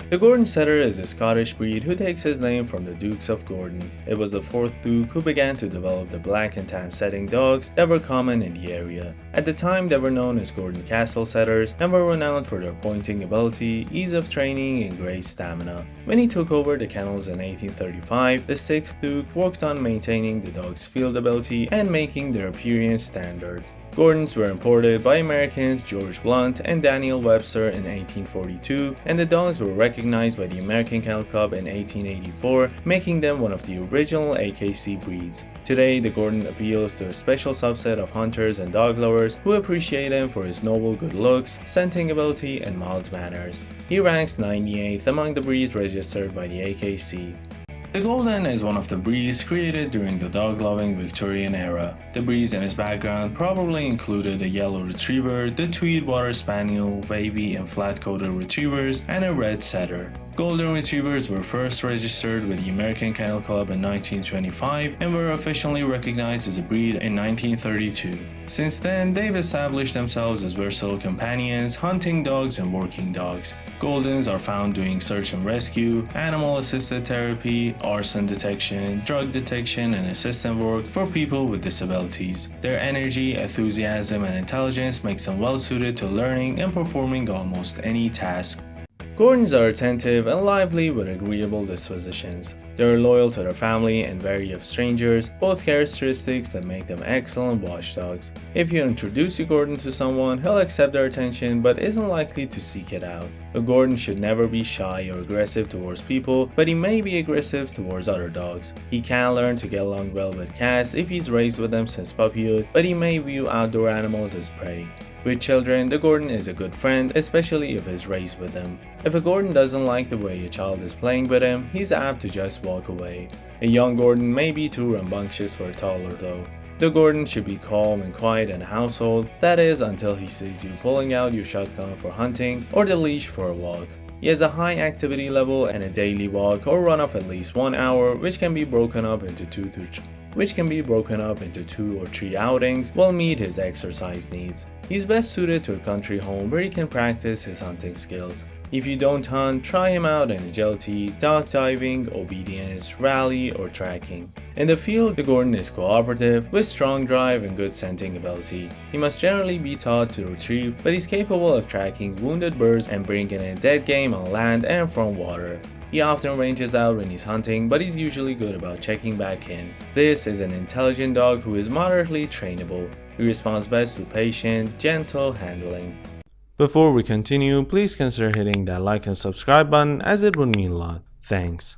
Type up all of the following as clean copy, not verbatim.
The Gordon Setter is a Scottish breed who takes his name from the Dukes of Gordon. It was the 4th Duke who began to develop the black and tan setting dogs that were common in the area. At the time, they were known as Gordon Castle Setters and were renowned for their pointing ability, ease of training, and great stamina. When he took over the kennels in 1835, the 6th Duke worked on maintaining the dog's field ability and making their appearance standard. Gordons were imported by Americans George Blunt and Daniel Webster in 1842, and the dogs were recognized by the American Kennel Club in 1884, making them one of the original AKC breeds. Today, the Gordon appeals to a special subset of hunters and dog lovers who appreciate him for his noble good looks, scenting ability, and mild manners. He ranks 98th among the breeds registered by the AKC. The Golden is one of the breeds created during the dog-loving Victorian era. The breeds in his background probably included a yellow retriever, the Tweed Water Spaniel, wavy and flat-coated retrievers, and a red setter. Golden Retrievers were first registered with the American Kennel Club in 1925 and were officially recognized as a breed in 1932. Since then, they've established themselves as versatile companions, hunting dogs, and working dogs. Goldens are found doing search and rescue, animal-assisted therapy, arson detection, drug detection, and assistant work for people with disabilities. Their energy, enthusiasm, and intelligence makes them well-suited to learning and performing almost any task. Gordons are attentive and lively with agreeable dispositions. They are loyal to their family and wary of strangers, both characteristics that make them excellent watchdogs. If you introduce your Gordon to someone, he'll accept their attention but isn't likely to seek it out. A Gordon should never be shy or aggressive towards people, but he may be aggressive towards other dogs. He can learn to get along well with cats if he's raised with them since puppyhood, but he may view outdoor animals as prey. With children, the Gordon is a good friend, especially if he's raised with them. If a Gordon doesn't like the way a child is playing with him, he's apt to just walk away. A young Gordon may be too rambunctious for a toddler though. The Gordon should be calm and quiet in the household, that is until he sees you pulling out your shotgun for hunting or the leash for a walk. He has a high activity level and a daily walk or run of at least 1 hour, which can be broken up into two or three outings will meet his exercise needs. He's best suited to a country home where he can practice his hunting skills. If you don't hunt, try him out in agility, dog diving, obedience, rally, or tracking. In the field, the Gordon is cooperative, with strong drive and good scenting ability. He must generally be taught to retrieve, but he's capable of tracking wounded birds and bringing in dead game on land and from water. He often ranges out when he's hunting, but he's usually good about checking back in. This is an intelligent dog who is moderately trainable. He responds best to patient, gentle handling. Before we continue, please consider hitting that like and subscribe button as it would mean a lot. Thanks.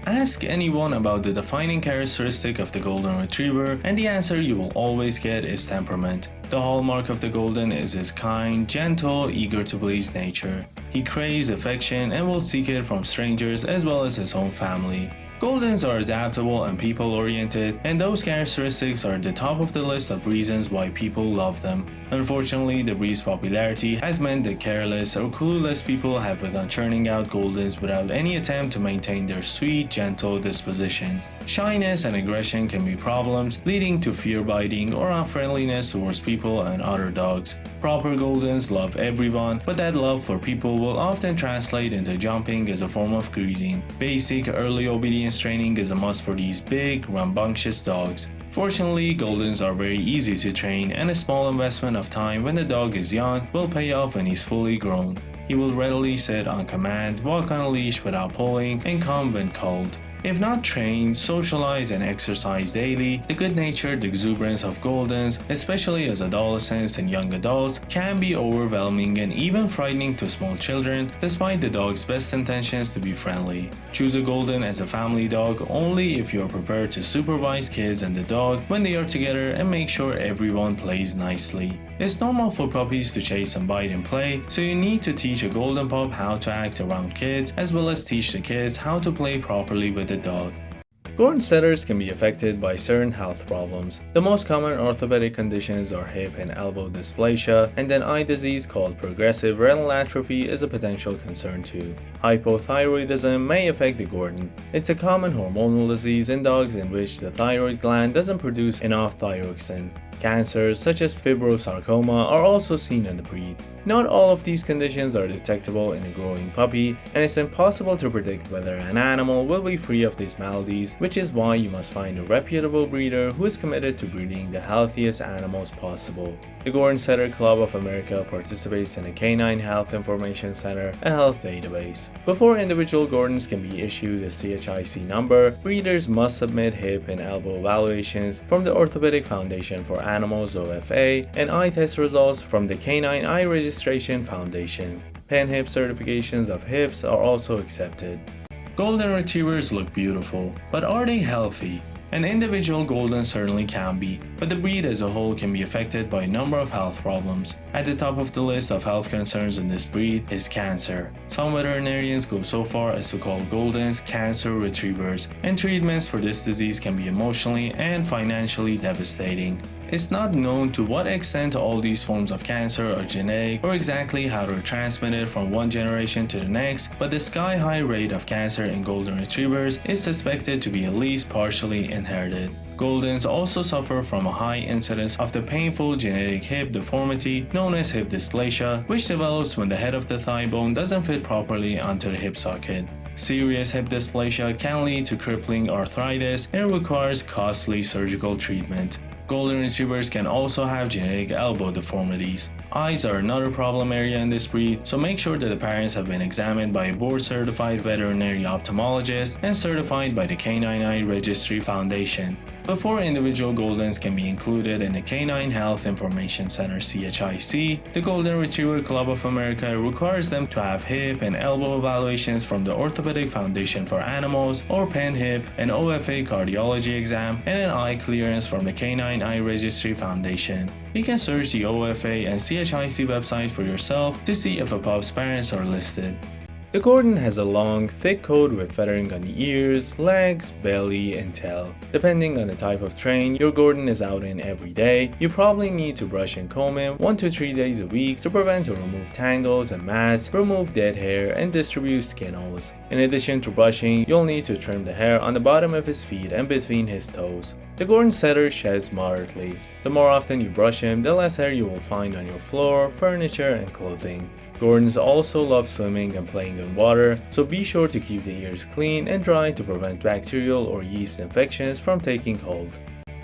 Ask anyone about the defining characteristic of the Golden Retriever, and the answer you will always get is temperament. The hallmark of the Golden is his kind, gentle, eager to please nature. He craves affection and will seek it from strangers as well as his own family. Goldens are adaptable and people-oriented, and those characteristics are at the top of the list of reasons why people love them. Unfortunately, the breed's popularity has meant that careless or clueless people have begun churning out Goldens without any attempt to maintain their sweet, gentle disposition. Shyness and aggression can be problems, leading to fear-biting or unfriendliness towards people and other dogs. Proper Goldens love everyone, but that love for people will often translate into jumping as a form of greeting. Basic early obedience training is a must for these big, rambunctious dogs. Fortunately, Goldens are very easy to train, and a small investment of time when the dog is young will pay off when he's fully grown. He will readily sit on command, walk on a leash without pulling, and come when called. If not trained, socialize, and exercise daily, the good-natured exuberance of Goldens, especially as adolescents and young adults, can be overwhelming and even frightening to small children, despite the dog's best intentions to be friendly. Choose a Golden as a family dog only if you are prepared to supervise kids and the dog when they are together and make sure everyone plays nicely. It's normal for puppies to chase and bite and play, so you need to teach a Golden pup how to act around kids, as well as teach the kids how to play properly with the dog. Gordon setters can be affected by certain health problems. The most common orthopedic conditions are hip and elbow dysplasia, and an eye disease called progressive retinal atrophy is a potential concern too. Hypothyroidism may affect the Gordon. It's a common hormonal disease in dogs in which the thyroid gland doesn't produce enough thyroxine. Cancers such as fibrosarcoma are also seen in the breed. Not all of these conditions are detectable in a growing puppy, and it's impossible to predict whether an animal will be free of these maladies, which is why you must find a reputable breeder who is committed to breeding the healthiest animals possible. The Gordon Setter Club of America participates in a Canine Health Information Center, a health database. Before individual Gordons can be issued a CHIC number, breeders must submit hip and elbow evaluations from the Orthopedic Foundation for Animals (OFA) and eye test results from the Canine Eye Registration Foundation. Pen hip certifications of hips are also accepted. Golden Retrievers look beautiful, but are they healthy? An individual Golden certainly can be, but the breed as a whole can be affected by a number of health problems. At the top of the list of health concerns in this breed is cancer. Some veterinarians go so far as to call Goldens cancer retrievers, and treatments for this disease can be emotionally and financially devastating. It's not known to what extent all these forms of cancer are genetic or exactly how they're transmitted from one generation to the next, but the sky-high rate of cancer in Golden Retrievers is suspected to be at least partially inherited. Goldens also suffer from a high incidence of the painful genetic hip deformity known as hip dysplasia, which develops when the head of the thigh bone doesn't fit properly onto the hip socket. Serious hip dysplasia can lead to crippling arthritis and requires costly surgical treatment. Golden Retrievers can also have genetic elbow deformities. Eyes are another problem area in this breed, so make sure that the parents have been examined by a board-certified veterinary ophthalmologist and certified by the Canine Eye Registry Foundation. Before individual Goldens can be included in the Canine Health Information Center (CHIC), the Golden Retriever Club of America requires them to have hip and elbow evaluations from the Orthopedic Foundation for Animals or Pen Hip, an OFA cardiology exam, and an eye clearance from the Canine Eye Registry Foundation. You can search the OFA and CHIC website for yourself to see if a pup's parents are listed. The Gordon has a long, thick coat with feathering on the ears, legs, belly, and tail. Depending on the type of train your Gordon is out in every day, you probably need to brush and comb him 1 to 3 days a week to prevent or remove tangles and mats, remove dead hair, and distribute skin holes. In addition to brushing, you'll need to trim the hair on the bottom of his feet and between his toes. The Gordon Setter sheds moderately. The more often you brush him, the less hair you will find on your floor, furniture, and clothing. Gordons also love swimming and playing in water, so be sure to keep the ears clean and dry to prevent bacterial or yeast infections from taking hold.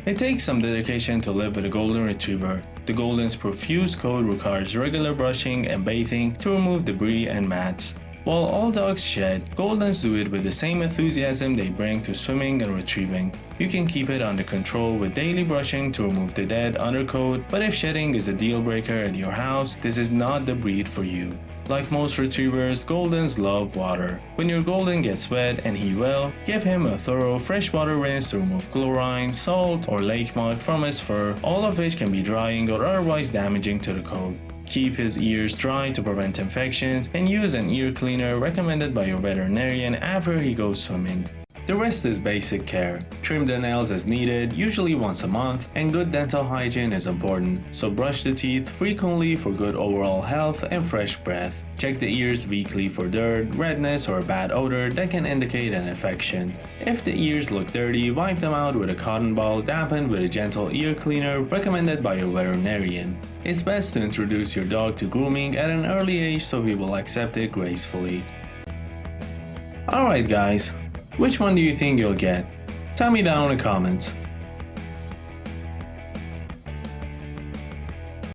It takes some dedication to live with a Golden Retriever. The Golden's profuse coat requires regular brushing and bathing to remove debris and mats. While all dogs shed, Goldens do it with the same enthusiasm they bring to swimming and retrieving. You can keep it under control with daily brushing to remove the dead undercoat, but if shedding is a deal breaker at your house, this is not the breed for you. Like most retrievers, Goldens love water. When your Golden gets wet and he well, give him a thorough freshwater rinse to remove chlorine, salt, or lake mud from his fur, all of which can be drying or otherwise damaging to the coat. Keep his ears dry to prevent infections, and use an ear cleaner recommended by your veterinarian after he goes swimming. The rest is basic care. Trim the nails as needed, usually once a month, and good dental hygiene is important, so brush the teeth frequently for good overall health and fresh breath. Check the ears weekly for dirt, redness, or a bad odor that can indicate an infection. If the ears look dirty, wipe them out with a cotton ball dampened with a gentle ear cleaner recommended by your veterinarian. It's best to introduce your dog to grooming at an early age so he will accept it gracefully. Alright guys, which one do you think you'll get? Tell me down in the comments.